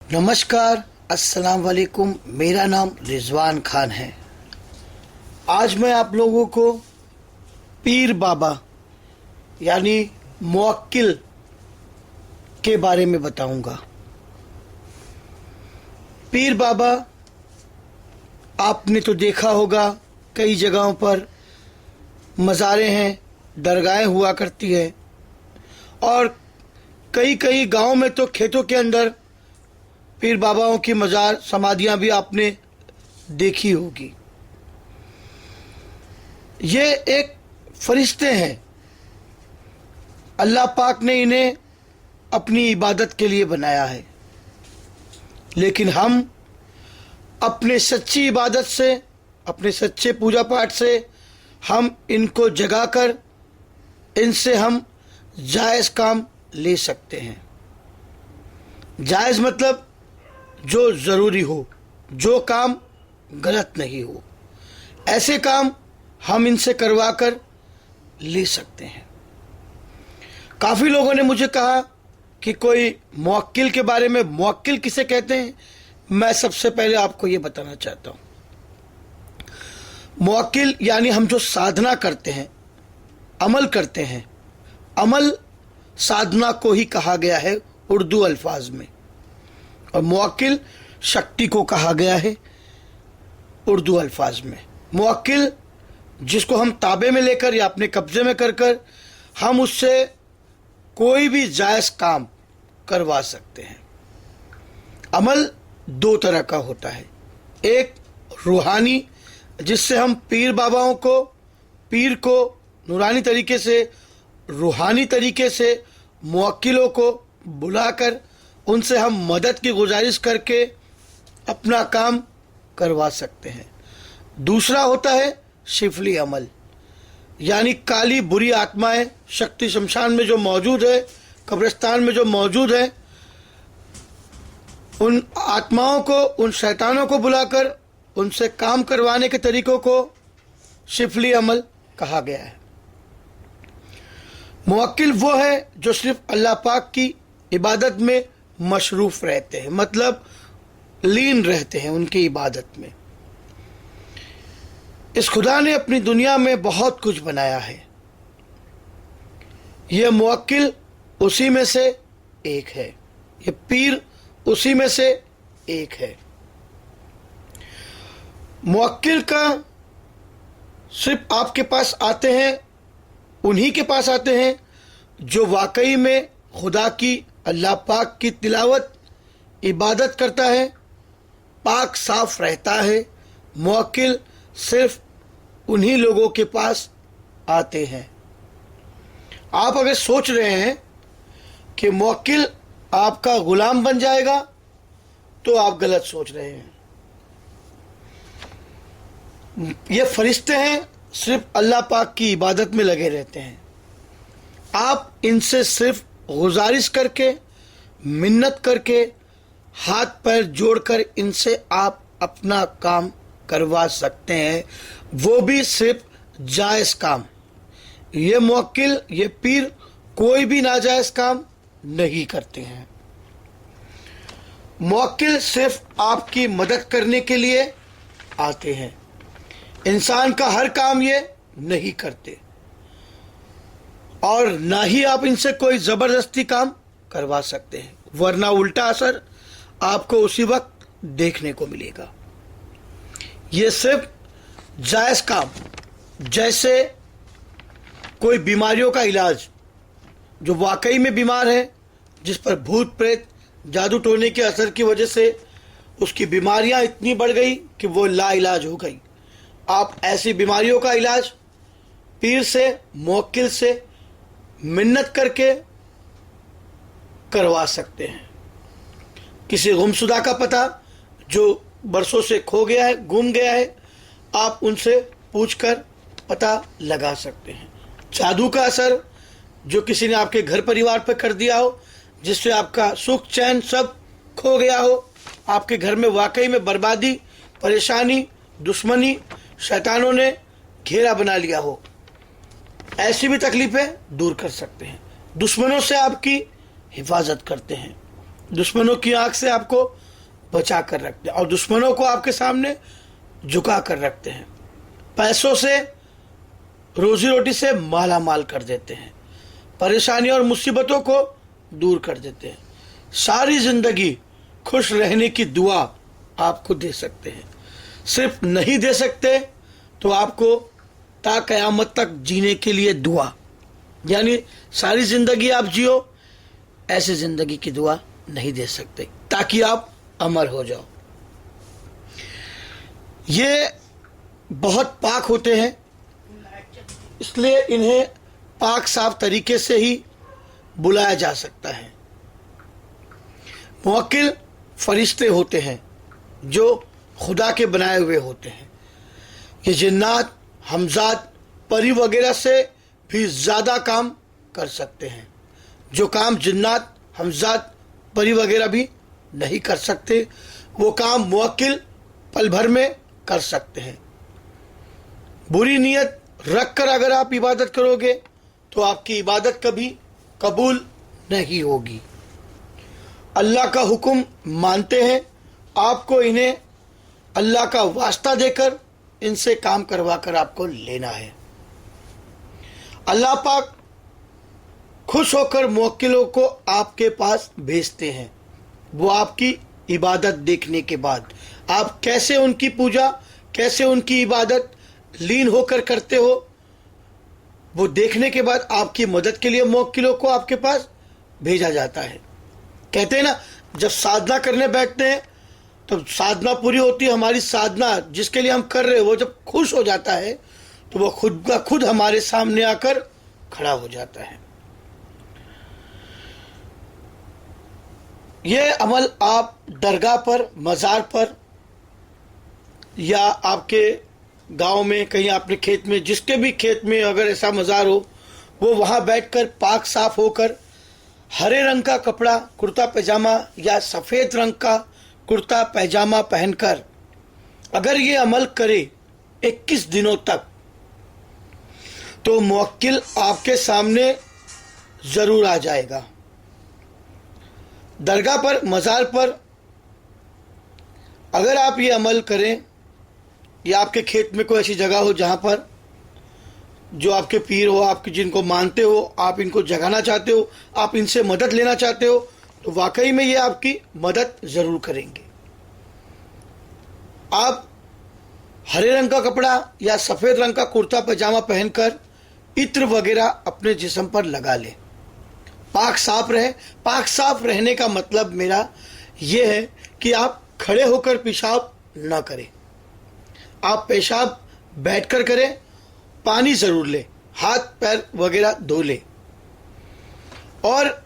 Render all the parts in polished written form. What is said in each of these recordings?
नमस्कार, अस्सलाम वालेकुम। मेरा नाम रिजवान खान है। आज मैं आप लोगों को पीर बाबा यानी मुवक्किल के बारे में बताऊंगा। पीर बाबा आपने तो देखा होगा, कई जगहों पर मज़ारें हैं, दरगाहें हुआ करती है और कई कई गांव में तो खेतों के अंदर पीर बाबाओं की मज़ार समाधियां भी आपने देखी होगी। ये एक फरिश्ते हैं, अल्लाह पाक ने इन्हें अपनी इबादत के लिए बनाया है, लेकिन हम अपने सच्ची इबादत से, अपने सच्चे पूजा पाठ से हम इनको जगाकर इनसे हम जायज़ काम ले सकते हैं। जायज़ मतलब जो ज़रूरी हो, जो काम गलत नहीं हो, ऐसे काम हम इनसे करवा कर ले सकते हैं। काफ़ी लोगों ने मुझे कहा कि कोई मुवक्किल के बारे में, मुवक्किल किसे कहते हैं, मैं सबसे पहले आपको ये बताना चाहता हूँ। मुवक्किल यानी हम जो साधना करते हैं, अमल करते हैं, अमल साधना को ही कहा गया है उर्दू अल्फाज में, और मुवक्किल शक्ति को कहा गया है उर्दू अल्फाज में। मुवक्किल जिसको हम ताबे में लेकर या अपने कब्जे में कर कर हम उससे कोई भी जायज़ काम करवा सकते हैं। अमल दो तरह का होता है, एक रूहानी जिससे हम पीर बाबाओं को, पीर को नूरानी तरीके से, रूहानी तरीके से मुवक्किलों को बुलाकर उनसे हम मदद की गुजारिश करके अपना काम करवा सकते हैं। दूसरा होता है शिफली अमल, यानी काली बुरी आत्माएं शक्ति शमशान में जो मौजूद है, कब्रिस्तान में जो मौजूद है, उन आत्माओं को, उन शैतानों को बुलाकर उनसे काम करवाने के तरीकों को शिफली अमल कहा गया है। मुवक्किल वो है जो सिर्फ अल्लाह पाक की इबादत में मशरूफ रहते हैं, मतलब लीन रहते हैं उनकी इबादत में। इस खुदा ने अपनी दुनिया में बहुत कुछ बनाया है, ये मुवक्किल उसी में से एक है, ये पीर उसी में से एक है। मुवक्किल का सिर्फ आपके पास आते हैं, उन्हीं के पास आते हैं जो वाकई में खुदा की, अल्लाह पाक की तिलावत, इबादत करता है, पाक साफ रहता है। मुवक्किल सिर्फ उन्हीं लोगों के पास आते हैं। आप अगर सोच रहे हैं कि मुवक्किल आपका गुलाम बन जाएगा तो आप गलत सोच रहे हैं। ये फरिश्ते हैं, सिर्फ अल्लाह पाक की इबादत में लगे रहते हैं। आप इनसे सिर्फ गुजारिश करके, मिन्नत करके, हाथ पैर जोड़कर इनसे आप अपना काम करवा सकते हैं, वो भी सिर्फ जायज़ काम। ये मुवक्किल, ये पीर कोई भी नाजायज़ काम नहीं करते हैं। मुवक्किल सिर्फ आपकी मदद करने के लिए आते हैं। इंसान का हर काम ये नहीं करते और ना ही आप इनसे कोई ज़बरदस्ती काम करवा सकते हैं, वरना उल्टा असर आपको उसी वक्त देखने को मिलेगा। ये सिर्फ जायज़ काम, जैसे कोई बीमारियों का इलाज, जो वाकई में बीमार है, जिस पर भूत प्रेत जादू टोने के असर की वजह से उसकी बीमारियां इतनी बढ़ गई कि वो लाइलाज हो गई, आप ऐसी बीमारियों का इलाज पीर से, मुवक्किल से मिन्नत करके करवा सकते हैं। किसी गुमशुदा का पता जो बरसों से खो गया है, गुम गया है, आप उनसे पूछकर पता लगा सकते हैं। जादू का असर जो किसी ने आपके घर परिवार पर कर दिया हो, जिससे आपका सुख चैन सब खो गया हो, आपके घर में वाकई में बर्बादी, परेशानी, दुश्मनी, शैतानों ने घेरा बना लिया हो, ऐसी भी तकलीफें दूर कर सकते हैं। दुश्मनों से आपकी हिफाजत करते हैं। दुश्मनों की आंख से आपको बचा कर रखते हैं और दुश्मनों को आपके सामने झुका कर रखते हैं। पैसों से, रोजी रोटी से माला माल कर देते हैं, परेशानी और मुसीबतों को दूर कर देते हैं। सारी जिंदगी खुश रहने की दुआ आपको दे सकते हैं। सिर्फ नहीं दे सकते तो आपको ता कयामत तक जीने के लिए दुआ, यानी सारी जिंदगी आप जियो, ऐसी जिंदगी की दुआ नहीं दे सकते ताकि आप अमर हो जाओ। ये बहुत पाक होते हैं, इसलिए इन्हें पाक साफ तरीके से ही बुलाया जा सकता है। मुवक्किल फरिश्ते होते हैं जो खुदा के बनाए हुए होते हैं। ये जिन्नात, हमजात, परी वगैरह से भी ज़्यादा काम कर सकते हैं, जो काम जिन्नात, हमजात, परी वगैरह भी नहीं कर सकते, वो काम मुवक्किल पल भर में कर सकते हैं। बुरी नीयत रख कर अगर आप इबादत करोगे तो आपकी इबादत कभी कबूल नहीं होगी। अल्लाह का हुक्म मानते हैं, आपको इन्हें अल्लाह का वास्ता देकर इनसे काम करवा कर आपको लेना है। अल्लाह पाक खुश होकर मुवक्किलों को आपके पास भेजते हैं। वो आपकी इबादत देखने के बाद, आप कैसे उनकी पूजा, कैसे उनकी इबादत लीन होकर करते हो, वो देखने के बाद आपकी मदद के लिए मुवक्किलों को आपके पास भेजा जाता है। कहते हैं ना, जब साधना करने बैठते हैं तो साधना पूरी होती है, हमारी साधना जिसके लिए हम कर रहे हैं वो जब खुश हो जाता है तो वो खुद का खुद हमारे सामने आकर खड़ा हो जाता है। ये अमल आप दरगाह पर, मज़ार पर या आपके गांव में कहीं अपने खेत में, जिसके भी खेत में अगर ऐसा मज़ार हो, वो वहाँ बैठकर पाक साफ होकर हरे रंग का कपड़ा, कुर्ता पैजामा या सफ़ेद रंग का कुर्ता पैजामा पहनकर अगर ये अमल करे 21 दिनों तक, तो मुवक्किल आपके सामने ज़रूर आ जाएगा। दरगाह पर, मज़ार पर अगर आप ये अमल करें या आपके खेत में कोई ऐसी जगह हो जहाँ पर जो आपके पीर हो, आपके जिनको मानते हो, आप इनको जगाना चाहते हो, आप इनसे मदद लेना चाहते हो, तो वाकई में ये आपकी मदद ज़रूर करेंगे। आप हरे रंग का कपड़ा या सफ़ेद रंग का कुर्ता पैजामा पहनकर इत्र वगैरह अपने जिस्म पर लगा लें, पाक साफ रहे। पाक साफ रहने का मतलब मेरा ये है कि आप खड़े होकर पेशाब ना करें, आप पेशाब बैठकर करें, पानी ज़रूर लें, हाथ पैर वगैरह धो लें और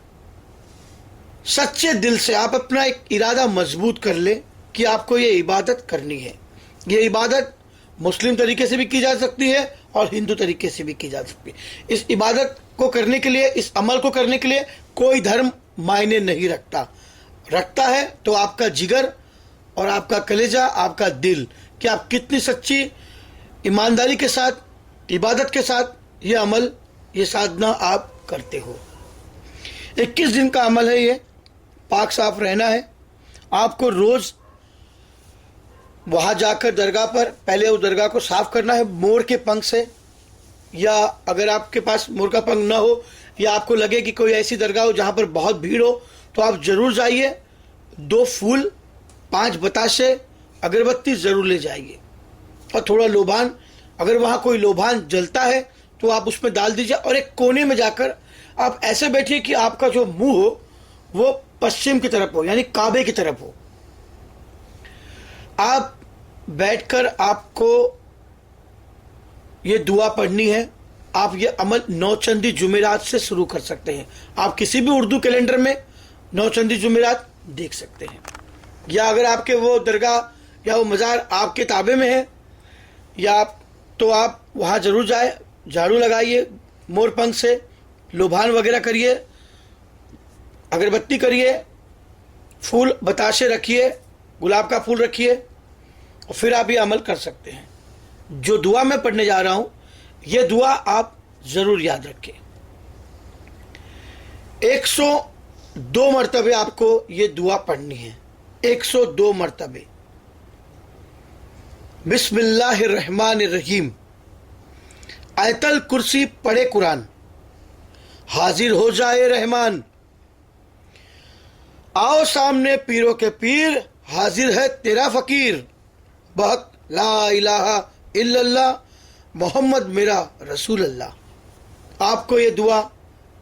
सच्चे दिल से आप अपना एक इरादा मजबूत कर लें कि आपको ये इबादत करनी है। ये इबादत मुस्लिम तरीके से भी की जा सकती है और हिंदू तरीके से भी की जा सकती है। इस इबादत को करने के लिए, इस अमल को करने के लिए कोई धर्म मायने नहीं रखता है तो आपका जिगर और आपका कलेजा, आपका दिल, कि आप कितनी सच्ची ईमानदारी के साथ, इबादत के साथ ये अमल, ये साधना आप करते हो। 21 दिन का अमल है ये, पाक साफ रहना है। आपको रोज़ वहाँ जाकर दरगाह पर पहले उस दरगाह को साफ करना है मोर के पंख से, या अगर आपके पास मोर का पंख ना हो या आपको लगे कि कोई ऐसी दरगाह हो जहाँ पर बहुत भीड़ हो, तो आप ज़रूर जाइए। 2 फूल, 5 बताशे, अगरबत्ती ज़रूर ले जाइए और थोड़ा लोबान, अगर वहाँ कोई लोबान जलता है तो आप उसमें डाल दीजिए और एक कोने में जाकर आप ऐसे बैठिए कि आपका जो मुंह हो वो पश्चिम की तरफ हो, यानी काबे की तरफ हो। आप बैठकर आपको ये दुआ पढ़नी है। आप ये अमल नौचंदी जुमेरात से शुरू कर सकते हैं। आप किसी भी उर्दू कैलेंडर में नौचंदी जुमेरात देख सकते हैं, या अगर आपके वो दरगाह या वो मज़ार आपके ताबे में है या आप, तो आप वहाँ ज़रूर जाए, झाड़ू लगाइए, मोर पंख से लोभान वगैरह करिए, अगरबत्ती करिए, फूल बताशे रखिए, गुलाब का फूल रखिए और फिर आप ये अमल कर सकते हैं। जो दुआ मैं पढ़ने जा रहा हूँ, ये दुआ आप ज़रूर याद रखें। 2 मरतबे आपको ये दुआ पढ़नी है, 102 मरतबे। बिस्मिल्लाहिर्रहमानिर्रहीम। आयतल कुर्सी पढ़े कुरान, हाजिर हो जाए रहमान। आओ सामने पीरों के पीर, हाजिर है तेरा फकीर। बहक ला इलाहा इल्लल्लाह, मोहम्मद मेरा रसूल अल्लाह। आपको ये दुआ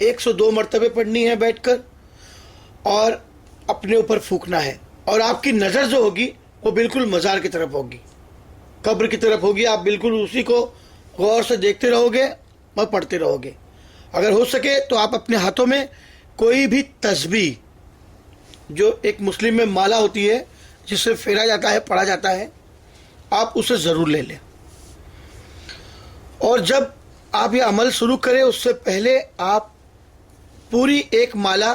102 मरतबे पढ़नी है बैठकर, और अपने ऊपर फूकना है। और आपकी नज़र जो होगी वो बिल्कुल मज़ार की तरफ होगी, कब्र की तरफ होगी। आप बिल्कुल उसी को गौर से देखते रहोगे और पढ़ते रहोगे। अगर हो सके तो आप अपने हाथों में कोई भी तस्बीह, जो एक मुस्लिम में माला होती है जिससे फेरा जाता है, पढ़ा जाता है, आप उसे ज़रूर ले लें। और जब आप ये अमल शुरू करें उससे पहले आप पूरी एक माला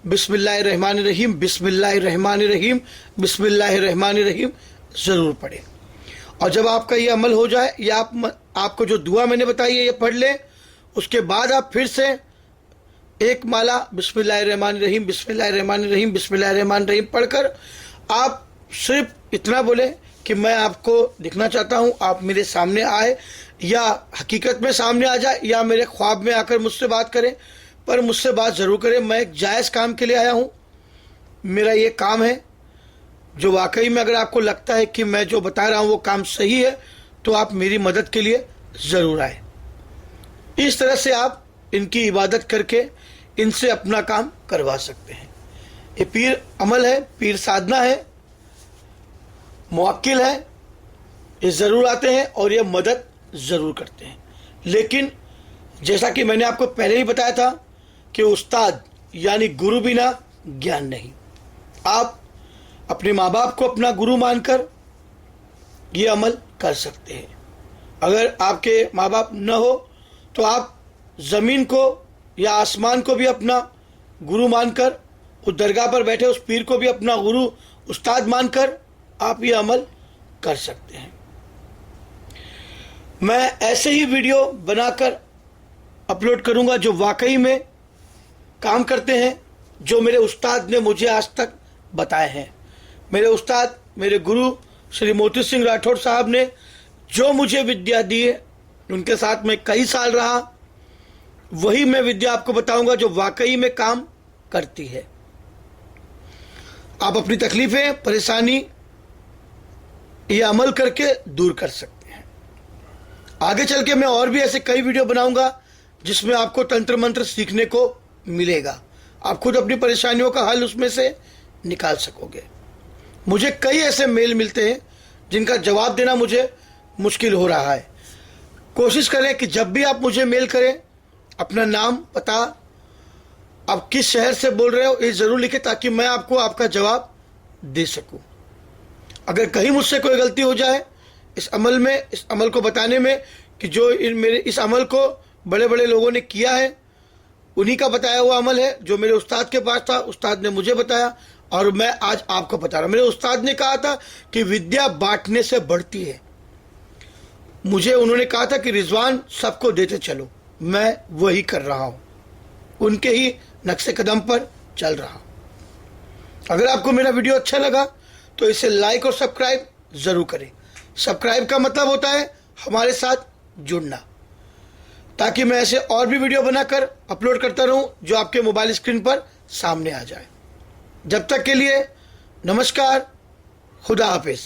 बिस्मिल्लाहिर्रहमानिर्रहीम, बिस्मिल्लाहिर्रहमानिर्रहीम, बिस्मिल्लाहिर्रहमानिर्रहीम ज़रूर पढ़ें। और जब आपका ये अमल हो जाए, या आपको जो दुआ मैंने बताई है ये पढ़ लें, उसके बाद आप फिर से एक माला बिस्मिल्लाहिर्रहमानिर्रहीम, बिस्मिल्लाहिर्रहमानिर्रहीम, बिस्मिल्लाहिर्रहमानिर्रहीम पढ़कर आप सिर्फ इतना बोले कि मैं आपको दिखना चाहता हूँ, आप मेरे सामने आए, या हकीकत में सामने आ जाए, या मेरे ख्वाब में आकर मुझसे बात करें, पर मुझसे बात ज़रूर करें। मैं एक जायज़ काम के लिए आया हूँ, मेरा ये काम है जो वाकई में अगर आपको लगता है कि मैं जो बता रहा हूँ वो काम सही है, तो आप मेरी मदद के लिए ज़रूर आए। इस तरह से आप इनकी इबादत करके इनसे अपना काम करवा सकते हैं। ये पीर अमल है, पीर साधना है, मुवक्किल है, ये ज़रूर आते हैं और ये मदद ज़रूर करते हैं। लेकिन जैसा कि मैंने आपको पहले ही बताया था कि उस्ताद यानी गुरु बिना ज्ञान नहीं। आप अपने माँ बाप को अपना गुरु मानकर ये अमल कर सकते हैं। अगर आपके माँ बाप न हो तो आप ज़मीन को या आसमान को भी अपना गुरु मानकर, उस दरगाह पर बैठे उस पीर को भी अपना गुरु उस्ताद मानकर आप ये अमल कर सकते हैं। मैं ऐसे ही वीडियो बनाकर अपलोड करूंगा जो वाकई में काम करते हैं, जो मेरे उस्ताद ने मुझे आज तक बताए हैं। मेरे उस्ताद, मेरे गुरु श्री मोती सिंह राठौड़ साहब ने जो मुझे विद्या दी है, उनके साथ मैं कई साल रहा, वही मैं विद्या आपको बताऊंगा जो वाकई में काम करती है। आप अपनी तकलीफें, परेशानी ये अमल करके दूर कर सकते हैं। आगे चल के मैं और भी ऐसे कई वीडियो बनाऊंगा जिसमें आपको तंत्र मंत्र सीखने को मिलेगा। आप खुद अपनी परेशानियों का हल उसमें से निकाल सकोगे। मुझे कई ऐसे मेल मिलते हैं जिनका जवाब देना मुझे मुश्किल हो रहा है। कोशिश करें कि जब भी आप मुझे मेल करें, अपना नाम, पता, आप किस शहर से बोल रहे हो ये ज़रूर लिखें, ताकि मैं आपको आपका जवाब दे सकूं। अगर कहीं मुझसे कोई गलती हो जाए इस अमल में, इस अमल को बताने में, कि जो मेरे इस अमल को बड़े बड़े लोगों ने किया है, उन्हीं का बताया हुआ अमल है, जो मेरे उस्ताद के पास था, उस्ताद ने मुझे बताया और मैं आज आपको बता रहा हूँ। मेरे उस्ताद ने कहा था कि विद्या बांटने से बढ़ती है। मुझे उन्होंने कहा था कि रिजवान सबको देते चलो, मैं वही कर रहा हूँ, उनके ही नक्शे कदम पर चल रहा हूँ। अगर आपको मेरा वीडियो अच्छा लगा तो इसे लाइक और सब्सक्राइब ज़रूर करें। सब्सक्राइब का मतलब होता है हमारे साथ जुड़ना, ताकि मैं ऐसे और भी वीडियो बनाकर अपलोड करता रहूं जो आपके मोबाइल स्क्रीन पर सामने आ जाए। जब तक के लिए नमस्कार, खुदा हाफिज़।